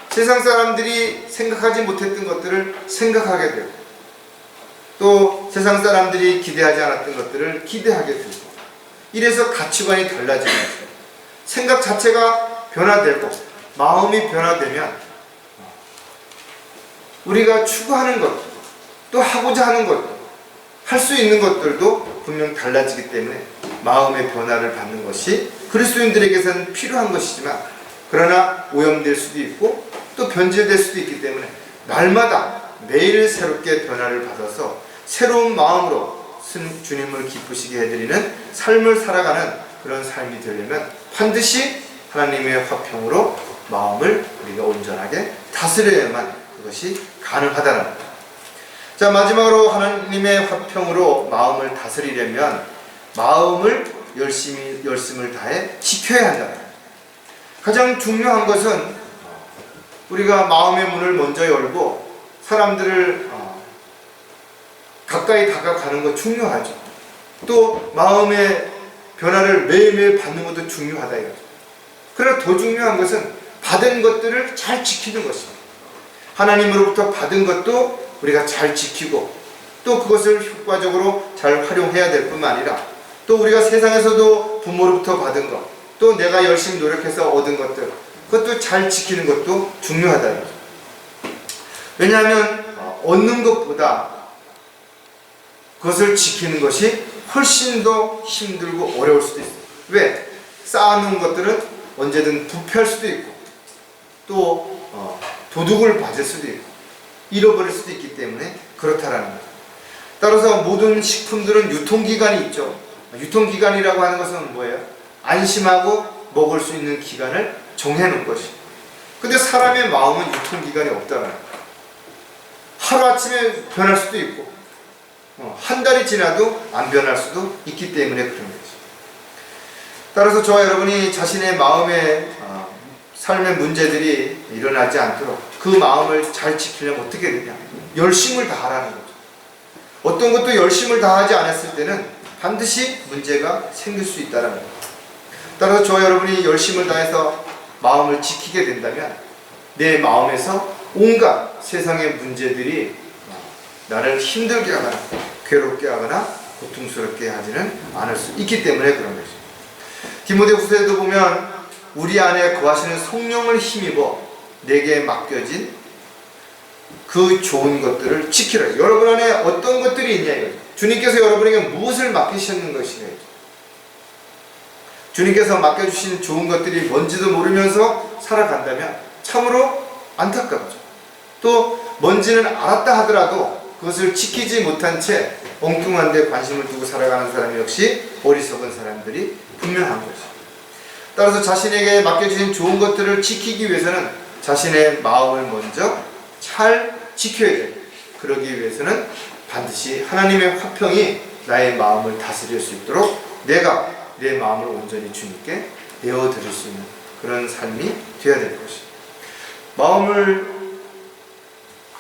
세상 사람들이 생각하지 못했던 것들을 생각하게 되고 또 세상 사람들이 기대하지 않았던 것들을 기대하게 되고 이래서 가치관이 달라지는 거죠. 생각 자체가 변화되고 마음이 변화되면 우리가 추구하는 것, 또 하고자 하는 것, 할 수 있는 것들도 분명 달라지기 때문에 마음의 변화를 받는 것이 그리스도인들에게서는 필요한 것이지만 그러나 오염될 수도 있고 또 변질될 수도 있기 때문에 날마다 매일 새롭게 변화를 받아서 새로운 마음으로 주님을 기쁘시게 해드리는 삶을 살아가는 그런 삶이 되려면 반드시 하나님의 화평으로 마음을 우리가 온전하게 다스려야만 그것이 가능하다는 겁니다. 자, 마지막으로 하나님의 화평으로 마음을 다스리려면 마음을 열심을 다해 지켜야 한다. 가장 중요한 것은 우리가 마음의 문을 먼저 열고 사람들을 가까이 다가가는 것 중요하죠. 또 마음의 변화를 매일매일 받는 것도 중요하다 이거죠. 그러나 더 중요한 것은 받은 것들을 잘 지키는 것입니다. 하나님으로부터 받은 것도 우리가 잘 지키고 또 그것을 효과적으로 잘 활용해야 될 뿐만 아니라 또 우리가 세상에서도 부모로부터 받은 것, 또 내가 열심히 노력해서 얻은 것들, 그것도 잘 지키는 것도 중요하다 이거죠. 왜냐하면 얻는 것보다 그것을 지키는 것이 훨씬 더 힘들고 어려울 수도 있어요. 왜? 쌓아놓은 것들은 언제든 부패할 수도 있고 또 도둑을 맞을 수도 있고 잃어버릴 수도 있기 때문에 그렇다라는 거죠. 따라서 모든 식품들은 유통기간이 있죠. 유통기간이라고 하는 것은 뭐예요? 안심하고 먹을 수 있는 기간을 정해놓은 것이에요. 근데 사람의 마음은 유통기간이 없다는 거예요. 하루아침에 변할 수도 있고 한 달이 지나도 안 변할 수도 있기 때문에 그런 거죠. 따라서 저와 여러분이 자신의 마음의 삶의 문제들이 일어나지 않도록 그 마음을 잘 지키려면 어떻게 되냐? 열심을 다하라는 거죠. 어떤 것도 열심을 다하지 않았을 때는 반드시 문제가 생길 수 있다는 거죠. 따라서 저와 여러분이 열심을 다해서 마음을 지키게 된다면 내 마음에서 온갖 세상의 문제들이 나를 힘들게 하거나 괴롭게 하거나 고통스럽게 하지는 않을 수 있기 때문에 그런 거죠. 디모데후서에도 보면 우리 안에 거하시는 성령을 힘입어 내게 맡겨진 그 좋은 것들을 지키라. 여러분 안에 어떤 것들이 있냐 이거죠. 주님께서 여러분에게 무엇을 맡기셨는 것이냐. 주님께서 맡겨주신 좋은 것들이 뭔지도 모르면서 살아간다면 참으로 안타깝죠. 또 뭔지는 알았다 하더라도 그것을 지키지 못한 채 엉뚱한 데 관심을 두고 살아가는 사람 역시 어리석은 사람들이 분명한 것이죠. 따라서 자신에게 맡겨주신 좋은 것들을 지키기 위해서는 자신의 마음을 먼저 잘 지켜야 돼요. 그러기 위해서는 반드시 하나님의 화평이 나의 마음을 다스릴 수 있도록 내가 내 마음을 온전히 주님께 내어드릴 수 있는 그런 삶이 되어야 될 것이죠. 마음을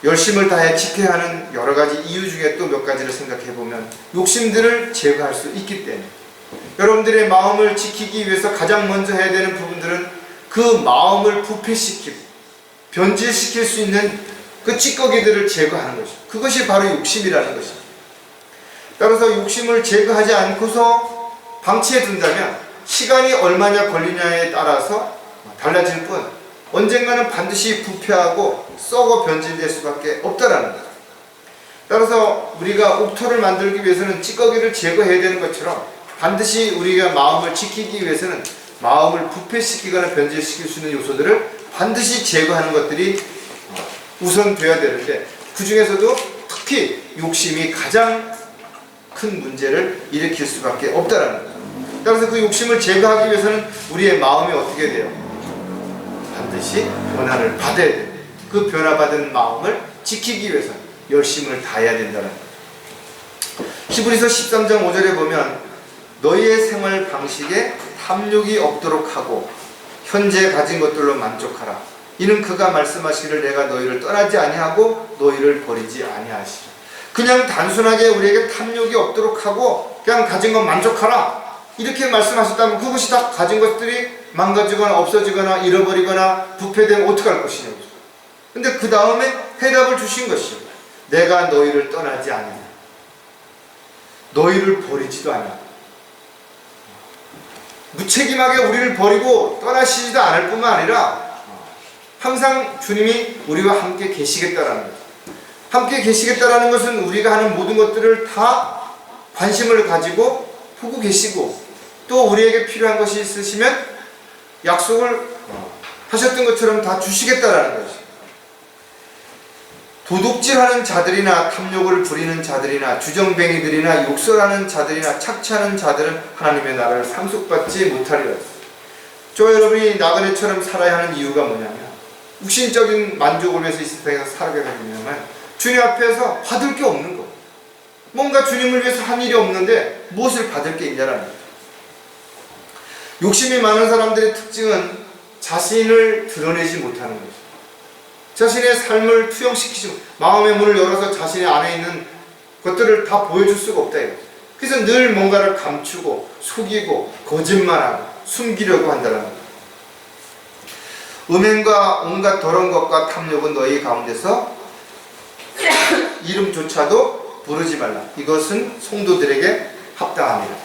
열심을 다해 지켜야 하는 여러 가지 이유 중에 또 몇 가지를 생각해 보면 욕심들을 제거할 수 있기 때문에 여러분들의 마음을 지키기 위해서 가장 먼저 해야 되는 부분들은 그 마음을 부패시키고 변질시킬 수 있는 그 찌꺼기들을 제거하는 것이죠. 그것이 바로 욕심이라는 것입니다. 따라서 욕심을 제거하지 않고서 방치해 둔다면 시간이 얼마나 걸리냐에 따라서 달라질 뿐 언젠가는 반드시 부패하고 썩어 변질될 수밖에 없다라는 거죠. 따라서 우리가 옥토를 만들기 위해서는 찌꺼기를 제거해야 되는 것처럼 반드시 우리가 마음을 지키기 위해서는 마음을 부패시키거나 변질시킬 수 있는 요소들을 반드시 제거하는 것들이 우선돼야 되는데, 그 중에서도 특히 욕심이 가장 큰 문제를 일으킬 수밖에 없다라는 거죠. 따라서 그 욕심을 제거하기 위해서는 우리의 마음이 어떻게 돼요? 반드시 변화를 받아야 돼요. 그 변화받은 마음을 지키기 위해서 열심을 다해야 된다는 거예요. 히브리서 13장 5절에 보면 너희의 생활 방식에 탐욕이 없도록 하고 현재 가진 것들로 만족하라. 이는 그가 말씀하시기를 내가 너희를 떠나지 아니하고 너희를 버리지 아니하시리라. 그냥 단순하게 우리에게 탐욕이 없도록 하고 그냥 가진 것 만족하라, 이렇게 말씀하셨다면 그것이 다 가진 것들이 망가지거나 없어지거나 잃어버리거나 부패되면 어떡할 것이냐고. 근데 그 다음에 해답을 주신 것이요, 내가 너희를 떠나지 아니하라. 너희를 버리지도 아니하라. 무책임하게 우리를 버리고 떠나시지도 않을 뿐만 아니라 항상 주님이 우리와 함께 계시겠다라는 거죠. 함께 계시겠다라는 것은 우리가 하는 모든 것들을 다 관심을 가지고 보고 계시고, 또 우리에게 필요한 것이 있으시면 약속을 하셨던 것처럼 다 주시겠다라는 것이죠. 도둑질하는 자들이나 탐욕을 부리는 자들이나 주정뱅이들이나 욕설하는 자들이나 착취하는 자들은 하나님의 나라를 상속받지 못하리라. 저 여러분이 나그네처럼 살아야 하는 이유가 뭐냐면, 육신적인 만족을 위해서 이 세상에서 살게 되면 주님 앞에서 받을 게 없는 거, 뭔가 주님을 위해서 한 일이 없는데 무엇을 받을 게 있냐라는 거죠. 욕심이 많은 사람들의 특징은 자신을 드러내지 못하는 거죠. 자신의 삶을 투영시키지, 마음의 문을 열어서 자신의 안에 있는 것들을 다 보여줄 수가 없다 이거죠. 그래서 늘 뭔가를 감추고 속이고 거짓말하고 숨기려고 한다는 거죠. 음행과 온갖 더러운 것과 탐욕은 너희 가운데서 이름조차도 부르지 말라. 이것은 성도들에게 합당합니다.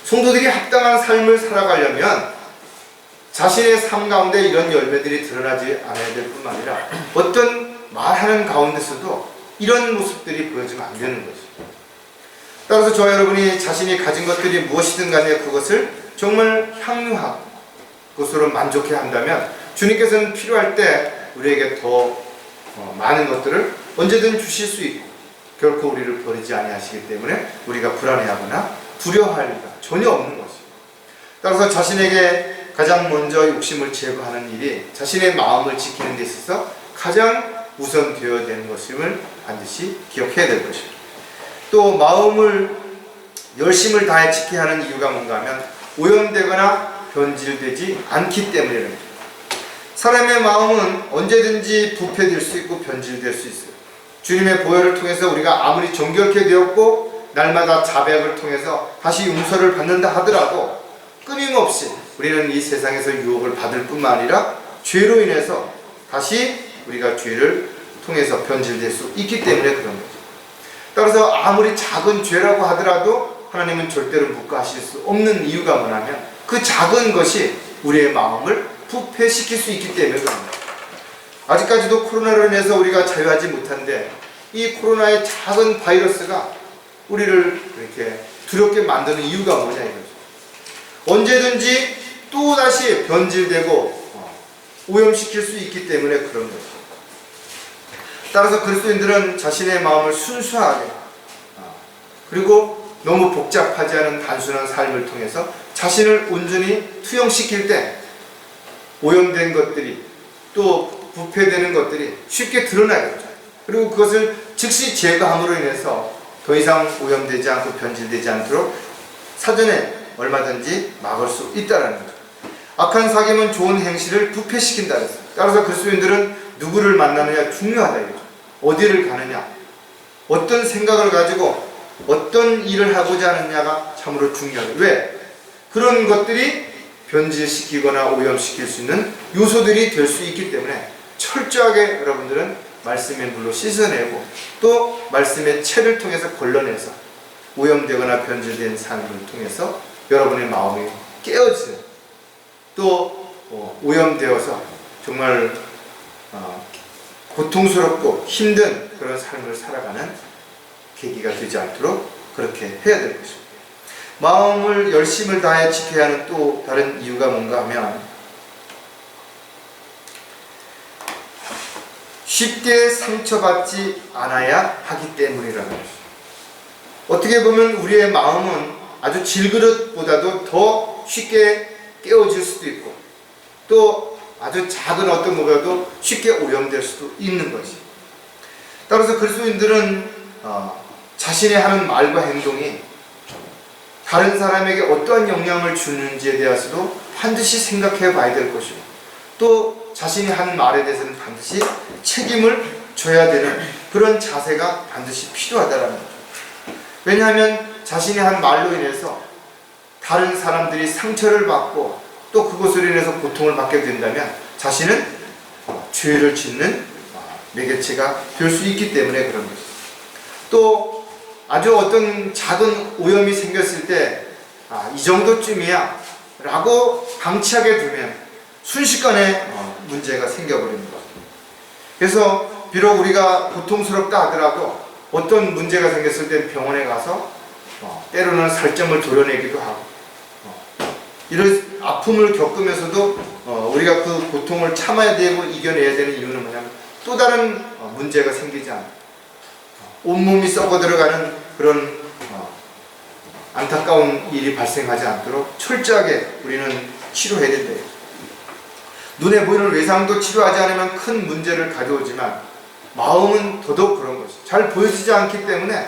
성도들이 합당한 삶을 살아가려면 자신의 삶 가운데 이런 열매들이 드러나지 않아야 될 뿐만 아니라 어떤 말하는 가운데서도 이런 모습들이 보여지면 안 되는 거죠. 따라서 저와 여러분이 자신이 가진 것들이 무엇이든 간에 그것을 정말 향유한 것으로 만족해야 한다면 주님께서는 필요할 때 우리에게 더 많은 것들을 언제든 주실 수 있고 결코 우리를 버리지 아니하시기 때문에 우리가 불안해하거나 두려워할 리가 전혀 없는 것이죠. 따라서 자신에게 가장 먼저 욕심을 제거하는 일이 자신의 마음을 지키는 데 있어서 가장 우선되어야 되는 것임을 반드시 기억해야 될 것입니다. 또 마음을 열심을 다해 지켜야 하는 이유가 뭔가 하면 오염되거나 변질되지 않기 때문입니다. 사람의 마음은 언제든지 부패될 수 있고 변질될 수 있어요. 주님의 보혈을 통해서 우리가 아무리 정결케 되었고 날마다 자백을 통해서 다시 용서를 받는다 하더라도 끊임없이 우리는 이 세상에서 유혹을 받을 뿐만 아니라 죄로 인해서 다시 우리가 죄를 통해서 변질될 수 있기 때문에 그런 거죠. 따라서 아무리 작은 죄라고 하더라도 하나님은 절대로 묵과하실 수 없는 이유가 뭐냐면 그 작은 것이 우리의 마음을 부패시킬 수 있기 때문에 그런 거죠. 아직까지도 코로나로 인해서 우리가 자유하지 못한데 이 코로나의 작은 바이러스가 우리를 이렇게 두렵게 만드는 이유가 뭐냐 이거죠. 언제든지 또다시 변질되고 오염시킬 수 있기 때문에 그런 거죠. 따라서 그리스도인들은 자신의 마음을 순수하게 그리고 너무 복잡하지 않은 단순한 삶을 통해서 자신을 온전히 투영시킬 때 오염된 것들이 또 부패되는 것들이 쉽게 드러나겠죠. 그리고 그것을 즉시 제거함으로 인해서 더 이상 오염되지 않고 변질되지 않도록 사전에 얼마든지 막을 수 있다는 거죠. 악한 사귐은 좋은 행실을 부패시킨다 그랬어요. 따라서 그리스도인들은 누구를 만나느냐 중요하다 이거죠. 어디를 가느냐, 어떤 생각을 가지고 어떤 일을 하고자 하느냐가 참으로 중요하다. 왜? 그런 것들이 변질시키거나 오염시킬 수 있는 요소들이 될 수 있기 때문에 철저하게 여러분들은 말씀의 물로 씻어내고 또 말씀의 채를 통해서 걸러내서 오염되거나 변질된 삶을 통해서 여러분의 마음이 깨어지는 또 오염되어서 정말 고통스럽고 힘든 그런 삶을 살아가는 계기가 되지 않도록 그렇게 해야 될 것입니다. 마음을 열심을 다해 지켜야 하는 또 다른 이유가 뭔가 하면 쉽게 상처받지 않아야 하기 때문이라는 것입니다. 어떻게 보면 우리의 마음은 아주 질그릇보다도 더 쉽게 깨어질 수도 있고 또 아주 작은 어떤 것보다도 쉽게 오염될 수도 있는 것이. 따라서 그리스도인들은 자신이 하는 말과 행동이 다른 사람에게 어떠한 영향을 주는지에 대해서도 반드시 생각해 봐야 될 것이고 또 자신이 하는 말에 대해서는 반드시 책임을 져야 되는 그런 자세가 반드시 필요하다는 거죠. 왜냐하면 자신이 한 말로 인해서 다른 사람들이 상처를 받고 또 그것으로 인해서 고통을 받게 된다면 자신은 죄를 짓는 매개체가 될 수 있기 때문에 그런 것이죠. 또 아주 어떤 작은 오염이 생겼을 때 이 정도쯤이야 라고 방치하게 두면 순식간에 문제가 생겨버립니다. 그래서 비록 우리가 고통스럽다 하더라도 어떤 문제가 생겼을 때 병원에 가서 때로는 살점을 도려내기도 하고 이런 아픔을 겪으면서도 우리가 그 고통을 참아야 되고 이겨내야 되는 이유는 뭐냐면 또 다른 문제가 생기지 않고 온몸이 썩어 들어가는 그런 안타까운 일이 발생하지 않도록 철저하게 우리는 치료해야 된다. 눈에 보이는 외상도 치료하지 않으면 큰 문제를 가져오지만 마음은 더더욱 그런 것이 잘 보여지지 않기 때문에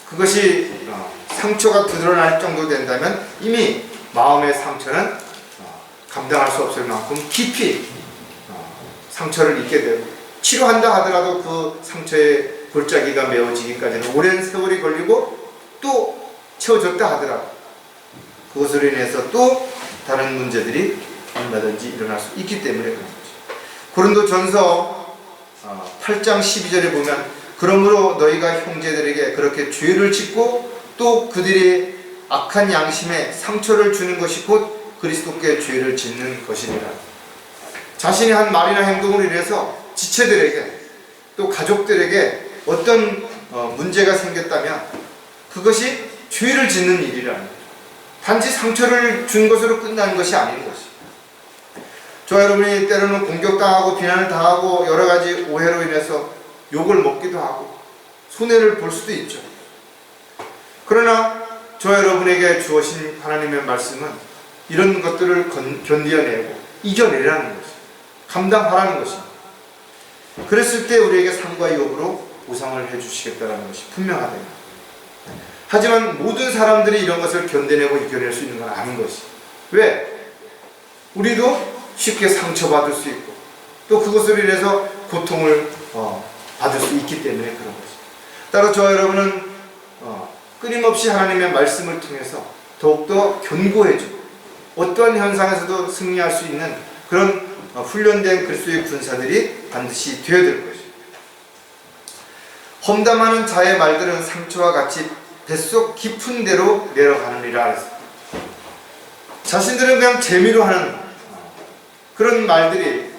그것이 상처가 드러날 정도 된다면 이미 마음의 상처는 감당할 수 없을 만큼 깊이 상처를 입게 되고 치료한다 하더라도 그 상처의 골짜기가 메워지기까지는 오랜 세월이 걸리고 또 채워졌다 하더라도 그것으로 인해서 또 다른 문제들이 얼마든지 일어날 수 있기 때문에 그런 거죠. 고린도전서 8장 12절에 보면 그러므로 너희가 형제들에게 그렇게 죄를 짓고 또 그들이 악한 양심에 상처를 주는 것이 곧 그리스도께 죄를 짓는 것이니라. 자신이 한 말이나 행동으로 인해서 지체들에게 또 가족들에게 어떤 문제가 생겼다면 그것이 죄를 짓는 일이라는 거죠. 단지 상처를 준 것으로 끝나는 것이 아닌 것이. 저와 여러분이 때로는 공격당하고 비난을 당하고 여러 가지 오해로 인해서 욕을 먹기도 하고 손해를 볼 수도 있죠. 그러나 저와 여러분에게 주어진 하나님의 말씀은 이런 것들을 견뎌내고 이겨내라는 것이 감당하라는 것입니다. 그랬을 때 우리에게 상과 이업으로 보상을 해주시겠다는 것이 분명하다. 하지만 모든 사람들이 이런 것을 견뎌내고 이겨낼 수 있는 건 아닌 것이. 왜? 우리도 쉽게 상처받을 수 있고 또 그것으로 인해서 고통을 받을 수 있기 때문에 그런 것이. 따라 저와 여러분은 끊임없이 하나님의 말씀을 통해서 더욱더 견고해지고 어떠한 현상에서도 승리할 수 있는 그런 훈련된 그리스도의 군사들이 반드시 되어야 될 것입니다. 험담하는 자의 말들은 상처와 같이 뱃속 깊은 데로 내려가느니라 했습니다. 자신들은 그냥 재미로 하는 그런 말들이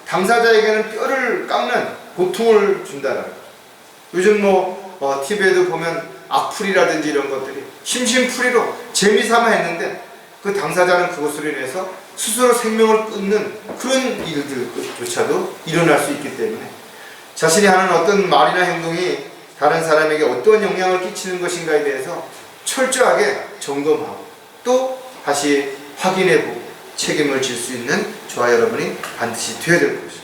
당사자에게는 뼈를 깎는 고통을 준다라는 거죠. 요즘 TV에도 보면 악플이라든지 이런 것들이 심심풀이로 재미삼아 했는데 그 당사자는 그것으로 인해서 스스로 생명을 끊는 그런 일들조차도 일어날 수 있기 때문에 자신이 하는 어떤 말이나 행동이 다른 사람에게 어떤 영향을 끼치는 것인가에 대해서 철저하게 점검하고 또 다시 확인해보고 책임을 질 수 있는 저와 여러분이 반드시 되어야 될 것입니다.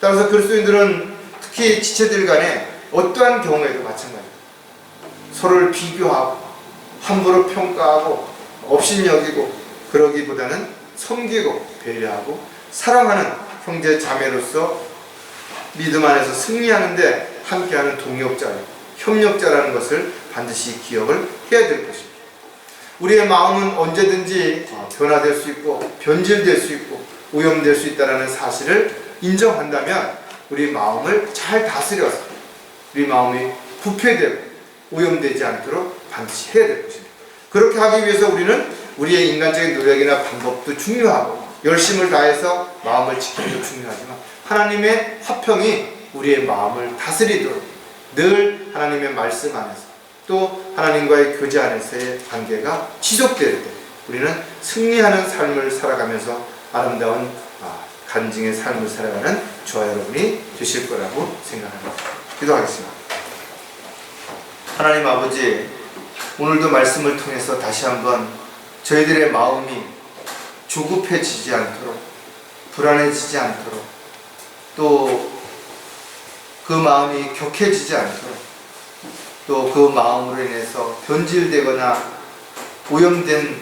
따라서 그리스도인들은 특히 지체들 간에 어떠한 경우에도 마찬가지입니다. 서로를 비교하고 함부로 평가하고 업신여기고 그러기보다는 섬기고 배려하고 사랑하는 형제 자매로서 믿음 안에서 승리하는데 함께하는 동역자요 협력자라는 것을 반드시 기억을 해야 될 것입니다. 우리의 마음은 언제든지 변화될 수 있고 변질될 수 있고 오염될 수 있다는 사실을 인정한다면 우리 마음을 잘 다스려서 우리 마음이 부패되고 오염되지 않도록 반드시 해야 될 것입니다. 그렇게 하기 위해서 우리는 우리의 인간적인 노력이나 방법도 중요하고 열심을 다해서 마음을 지키는 것도 중요하지만 하나님의 화평이 우리의 마음을 다스리도록 늘 하나님의 말씀 안에서 또 하나님과의 교제 안에서의 관계가 지속될 때 우리는 승리하는 삶을 살아가면서 아름다운 간증의 삶을 살아가는 저와 여러분이 되실 거라고 생각합니다. 기도하겠습니다. 하나님 아버지, 오늘도 말씀을 통해서 다시 한번 저희들의 마음이 조급해지지 않도록, 불안해지지 않도록, 또 그 마음이 격해지지 않도록, 또 그 마음으로 인해서 변질되거나 오염된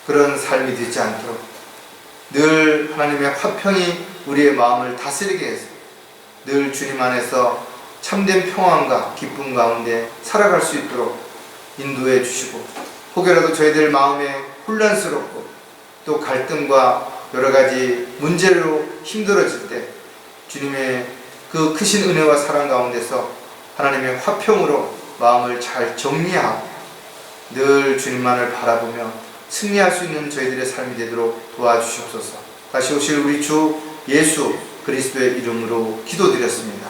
그런 삶이 되지 않도록 늘 하나님의 화평이 우리의 마음을 다스리게 해서 늘 주님 안에서 참된 평안과 기쁨 가운데 살아갈 수 있도록 인도해 주시고, 혹여라도 저희들 마음에 혼란스럽고 또 갈등과 여러 가지 문제로 힘들어질 때 주님의 그 크신 은혜와 사랑 가운데서 하나님의 화평으로 마음을 잘 정리하고 늘 주님만을 바라보며 승리할 수 있는 저희들의 삶이 되도록 도와주시옵소서. 다시 오실 우리 주 예수 그리스도의 이름으로 기도드렸습니다.